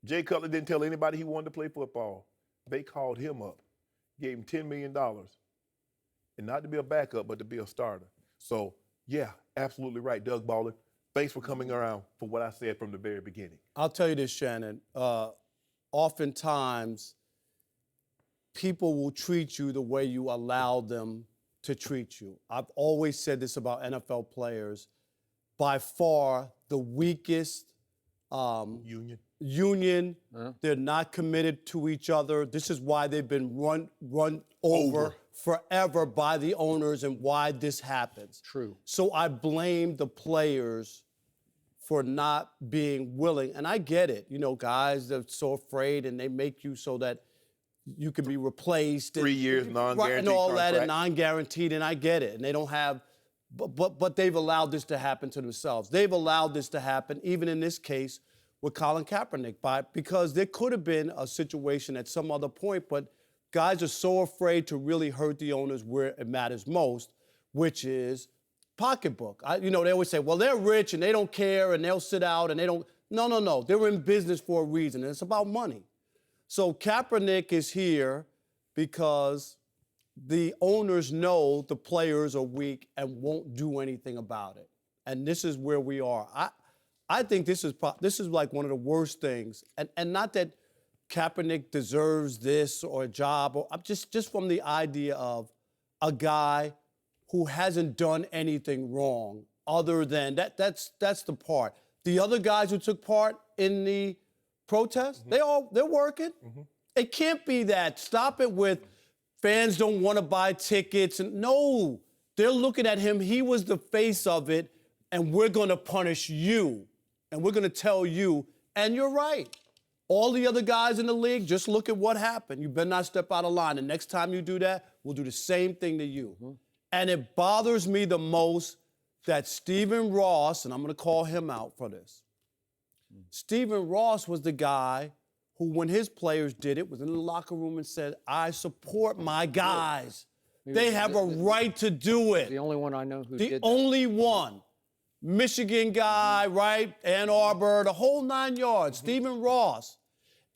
Jay Cutler didn't tell anybody he wanted to play football. They called him up, gave him $10 million, and not to be a backup, but to be a starter. So, yeah, absolutely right, Doug Ballard. Thanks for coming around for what I said from the very beginning. I'll tell you this, Shannon. Oftentimes, people will treat you the way you allow them to treat you. I've always said this about NFL players. By far, the weakest union. They're not committed to each other. This is why they've been run over forever by the owners and why this happens. True. So I blame the players for not being willing. And I get it. You know, guys are so afraid and they make you so that you can be replaced. 3 years, non-guaranteed and all contract. that, and non-guaranteed, and I get it. And they don't have, but they've allowed this to happen to themselves. They've allowed this to happen, even in this case, with Colin Kaepernick, because there could have been a situation at some other point, but guys are so afraid to really hurt the owners where it matters most, which is pocketbook. They always say, well, they're rich and they don't care and they'll sit out and they don't. No. They're in business for a reason, and it's about money. So Kaepernick is here because the owners know the players are weak and won't do anything about it. And this is where we are. I think this is like one of the worst things. And not that Kaepernick deserves this or a job, or just from the idea of a guy who hasn't done anything wrong other than that's the part. The other guys who took part in the protest, they're working. It can't be that. Stop it with fans don't want to buy tickets. No, they're looking at him. He was the face of it, and we're going to punish you. And we're going to tell you, and you're right. All the other guys in the league, just look at what happened. You better not step out of line. The next time you do that, we'll do the same thing to you. And it bothers me the most that Stephen Ross, and I'm going to call him out for this. Stephen Ross was the guy who, when his players did it, was in the locker room and said, I support my guys. They have a right to do it. The only one I know who did that. The only one. Michigan guy, right? Ann Arbor, the whole 9 yards, Stephen Ross.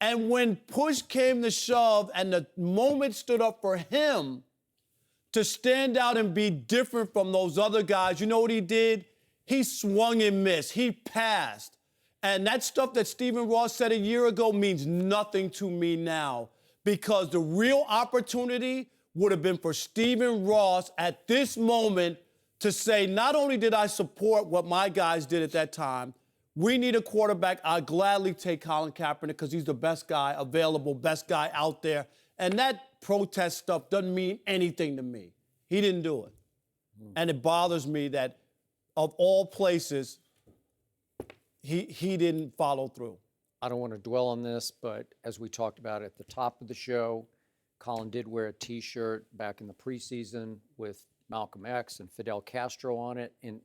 And when push came to shove and the moment stood up for him to stand out and be different from those other guys, you know what he did? He swung and missed. He passed. And that stuff that Stephen Ross said a year ago means nothing to me now, because the real opportunity would have been for Stephen Ross at this moment to say, not only did I support what my guys did at that time, we need a quarterback. I'd gladly take Colin Kaepernick because he's the best guy available, best guy out there. And that protest stuff doesn't mean anything to me. He didn't do it. And it bothers me that, of all places, he didn't follow through. I don't want to dwell on this, but as we talked about at the top of the show, Colin did wear a T-shirt back in the preseason with Malcolm X and Fidel Castro on it, and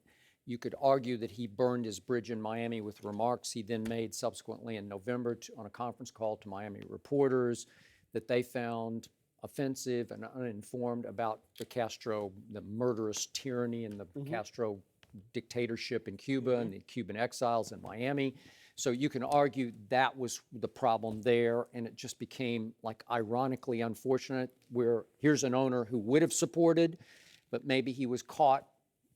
you could argue that he burned his bridge in Miami with remarks he then made subsequently in November on a conference call to Miami reporters that they found offensive and uninformed about the murderous tyranny and the Castro dictatorship in Cuba and the Cuban exiles in Miami. So you can argue that was the problem there, and it just became, like, ironically unfortunate, where here's an owner who would have supported, but maybe he was caught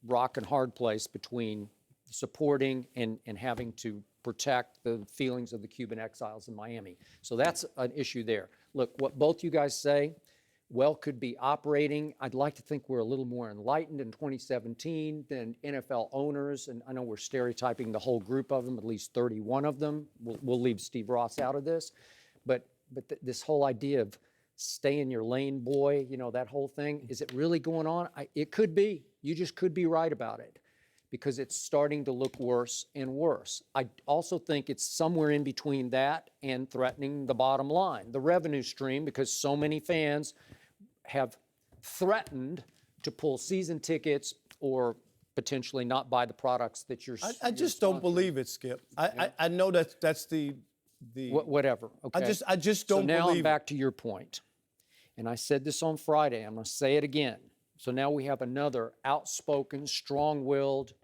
rock and hard place between supporting and having to protect the feelings of the Cuban exiles in Miami. So that's an issue there. Look, what both you guys say, could be operating. I'd like to think we're a little more enlightened in 2017 than NFL owners, and I know we're stereotyping the whole group of them, at least 31 of them. We'll leave Steve Ross out of this. But this whole idea of stay in your lane, boy, that whole thing, is it really going on? It could be. You just could be right about it, because it's starting to look worse and worse. I also think it's somewhere in between that and threatening the bottom line, the revenue stream, because so many fans have threatened to pull season tickets or potentially not buy the products that you're I just don't believe it, Skip. I know that's the whatever. Okay. I just don't believe it. So now I'm back to your point. And I said this on Friday. I'm going to say it again. So now we have another outspoken, strong-willed,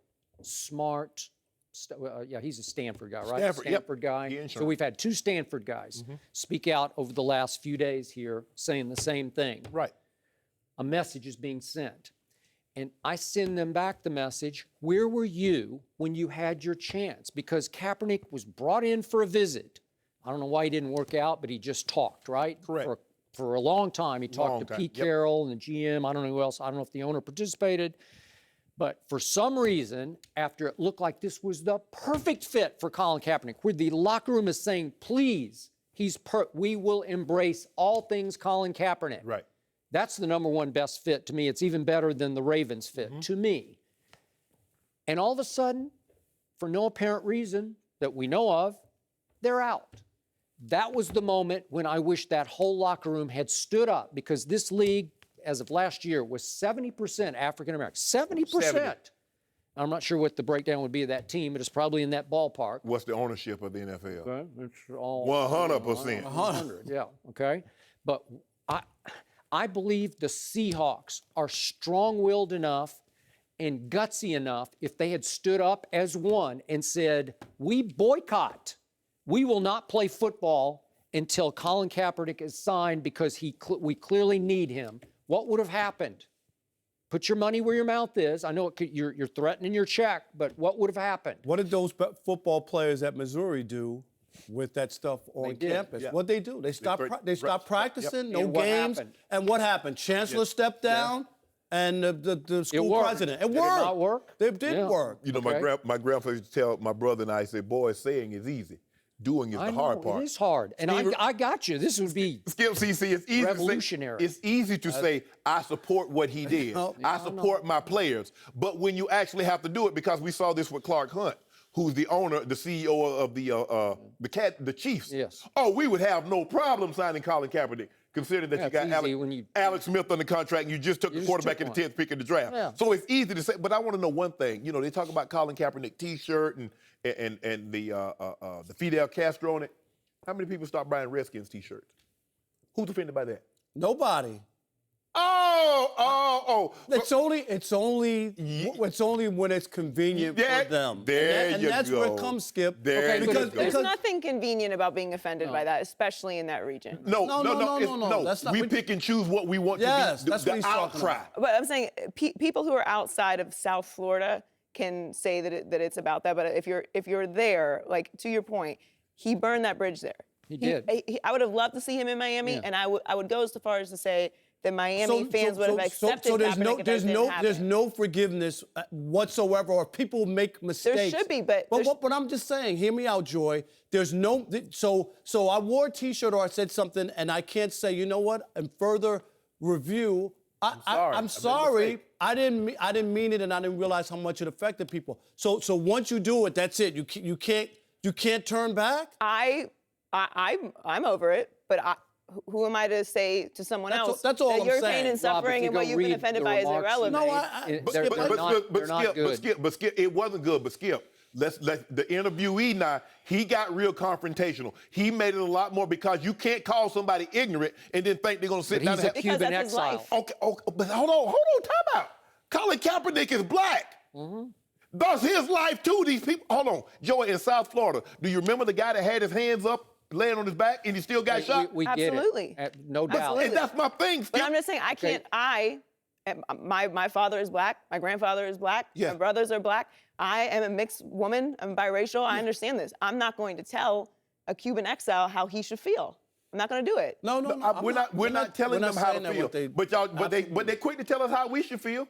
smart, yeah, he's a Stanford guy, right? Stanford, yep. Stanford guy. He So insurance. we've had 2 Stanford guys speak out over the last few days here saying the same thing. Right. A message is being sent. And I send them back the message, where were you when you had your chance? Because Kaepernick was brought in for a visit. I don't know why he didn't work out, but he just talked, right? Correct. For a long time. He talked Long to time, Pete yep. Carroll and the GM. I don't know who else. I don't know if the owner participated. But for some reason, after it looked like this was the perfect fit for Colin Kaepernick, where the locker room is saying, please, we will embrace all things Colin Kaepernick. Right. That's the #1 best fit to me. It's even better than the Ravens fit to me. And all of a sudden, for no apparent reason that we know of, they're out. That was the moment when I wish that whole locker room had stood up, because this league, as of last year, was 70% African American. 70%. 70. I'm not sure what the breakdown would be of that team, but it's probably in that ballpark. What's the ownership of the NFL? Okay, it's all 100%. 100, yeah, okay. But I believe the Seahawks are strong-willed enough and gutsy enough, if they had stood up as one and said, we boycott. We will not play football until Colin Kaepernick is signed because we clearly need him. What would have happened? Put your money where your mouth is. I know you're threatening your check, but what would have happened? What did those football players at Missouri do with that stuff on did, campus? yeah. What'd they do? They stopped practicing, no And what games. happened? And what happened? Chancellor stepped down, and the school worked. president. It Did it worked. not work? It did Yeah. work. You know, Okay. my grandfather used to tell my brother and I, say, boy, saying is easy. Doing is I the hard know, part. it is hard. And I got you. This would be Skip, CC, it's easy revolutionary. To say, it's easy to say, I support what he did. I support my players. But when you actually have to do it, because we saw this with Clark Hunt, who's the owner, the CEO of the Chiefs. Yes. Oh, we would have no problem signing Colin Kaepernick, considering that Yeah, you got it's easy when you- Alex Smith on the contract and you just took the just quarterback took in the 10th pick of the draft. Yeah. So it's easy to say, but I want to know one thing. You know, they talk about Colin Kaepernick T-shirt and the Fidel Castro on it. How many people start buying Redskins T-shirts? Who's offended by that? Nobody. Oh. It's only when it's convenient Yeah, for them. there and you that's where go. it comes, Skip. There Okay, you but go. There's nothing convenient about being offended by that, especially in that region. No. No. That's not we what- pick and choose what we want Yes, to be that's the what he's talking outcry. about. But I'm saying people who are outside of South Florida can say that it's about that. But if you're there, like to your point, he burned that bridge there. He did. I would have loved to see him in Miami, Yeah. and I would go as far as to say that Miami fans would have accepted So there's Kaepernick if that didn't happen. there's no forgiveness whatsoever, or people make mistakes. should be, but there's- but I'm just saying, hear me out, Joy. There's no so I wore a T-shirt or I said something, and I can't say, you know what? In further review, sorry. I I'm made a sorry. mistake. I didn't mean it, and I didn't realize how much it affected people. So once you do it, that's it. You can't turn back. I'm over it, but who am I to say to someone else that's all that I'm your saying. pain and Rob, if suffering you and go what you've been read offended the by is remarks irrelevant? No, They're not good. But Skip, it wasn't good. But Skip, let the interviewee now. He got real confrontational. He made it a lot more, because you can't call somebody ignorant and then think they're going to sit But down he's and a have. Because Cuban that's his exile. life. Okay, but hold on, time out. Colin Kaepernick is black. That's his life too. These people. Hold on, Joey, in South Florida, do you remember the guy that had his hands up, laying on his back, and he still got shot? We get it. Absolutely. No doubt. Absolutely. And that's my thing, Skip. But I'm just saying, I can't. My father is black. My grandfather is black. Yeah. My brothers are black. I am a mixed woman. I'm biracial. I understand this. I'm not going to tell a Cuban exile how he should feel. I'm not going to do it. No, We're not telling them how to feel. But they quick to tell us how we should feel.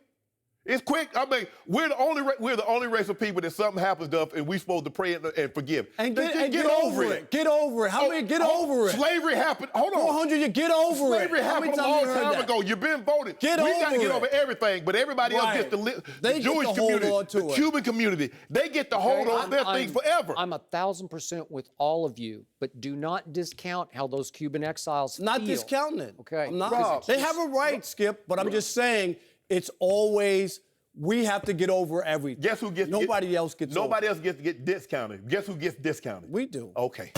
It's quick. I mean, we're the only race of people that something happens to us and we're supposed to pray and forgive. And Just get over it. Get over it. How many get over it? Slavery happened. Hold on. 400, you get over Slavery it. How many happened a times long you heard time that? ago. You've been voted. Get we got to over get it. over everything, but everybody else Right. gets to They the get Jewish to hold community, on to the it. Cuban community, they get to hold on to their things forever. I'm 1,000% with all of you, but do not discount how those Cuban exiles Not feel. discounting it. Okay. I'm not. Rob, They have a right, Skip, but I'm just saying it's always we have to get over everything. Guess who gets Nobody else gets Nobody over. else gets to get discounted. Guess who gets discounted? We do. Okay.